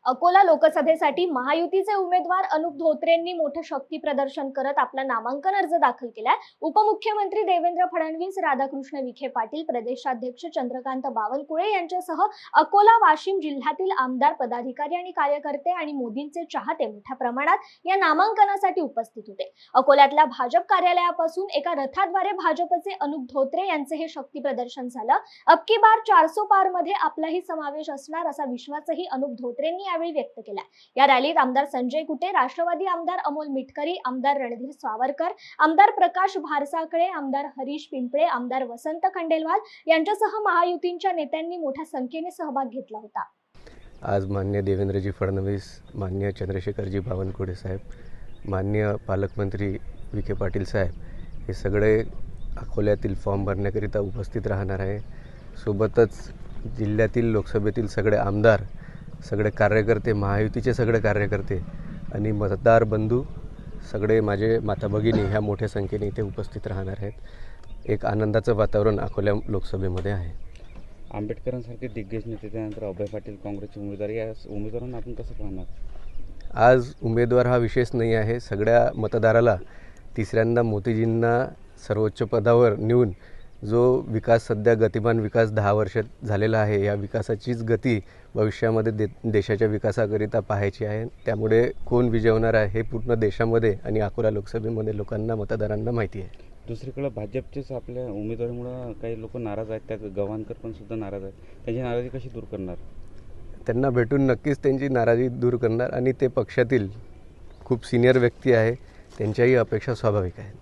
अकोला लोकसभेसाठी महायुतीचे उमेदवार अनुप धोत्रेंनी मोठे शक्ती प्रदर्शन करत आपला नामांकन अर्ज दाखल केलाय। उपमुख्यमंत्री देवेंद्र फडणवीस, राधाकृष्ण विखे पाटील, प्रदेशाध्यक्ष चंद्रकांत बावनकुळे यांच्यासह अकोला, वाशिम जिल्ह्यातील आमदार, पदाधिकारी आणि कार्यकर्ते आणि मोदींचे चाहते मोठ्या प्रमाणात या नामांकनासाठी उपस्थित होते। अकोल्यातल्या भाजप कार्यालयापासून एका रथाद्वारे भाजपचे अनुप धोत्रे यांचे हे शक्ती प्रदर्शन झालं। अबकी बार 400 पार मध्ये आपलाही समावेश असणार असा विश्वासही अनुप धोत्रेंनी यावेळी व्यक्त केला। या रॅलीत आमदार संजय कुटे, राष्ट्रवादी आमदार अमोल मिटकरी, आमदार रणधीर सावरकर, आमदार प्रकाश भारसाखळे, आमदार हरीश पिंपळे, आमदार वसंत खंडेलवाल यांच्यासह महायुतीच्या नेत्यांनी मोठ्या संख्येने सहभाग घेतला होता। आज माननीय देवेंद्रजी फडणवीस, माननीय चंद्रशेखरजी बावनकुळे साहेब, माननीय पालकमंत्री विखे पाटील साहेब हे सगळे अकोल्यातील फॉर्म भरण्याकरिता उपस्थित राहणार आहे। सोबतच जिल्ह्यातील लोकसभेतील सगळे आमदार, सगळे कार्यकर्ते, महायुतीचे सगळे कार्यकर्ते आणि मतदार बंधू सगळे माझे माता भगिनी ह्या मोठ्या संख्येने इथे उपस्थित राहणार आहेत। एक आनंदाचं वातावरण अकोला लोकसभेमध्ये आहे। आंबेडकरांसारखे दिग्गज नेते, त्यानंतर अभय पाटील काँग्रेसचे उमेदवार, या उमेदवारांना आपण कसं पाहणार? आज उमेदवार हा विशेष नाही आहे। सगळ्या मतदाराला तिसऱ्यांदा मोदीजींना सर्वोच्च पदावर नेऊन जो विकास, सध्या गतिमान विकास 10 वर्षात झालेला आहे, या विकासाचीच गती भविष्यामध्ये देशाच्या विकासाकरिता पाहायची आहे। त्यामुळे कोण विजय होणार आहे हे पूर्ण देशामध्ये आणि अकोला लोकसभेमध्ये लोकांना, मतदारांना माहिती आहे। दुसरीकडे भाजपचेच आपल्या उमेदवारीमुळे काही लोक नाराज आहेत, त्यात गव्हाणकर पण सुद्धा नाराज आहेत। त्यांची नाराजी कशी दूर करणार? त्यांना भेटून नक्कीच त्यांची नाराजी दूर करणार आणि ते पक्षातील खूप सिनियर व्यक्ती आहे, त्यांच्याही अपेक्षा स्वाभाविक आहेत।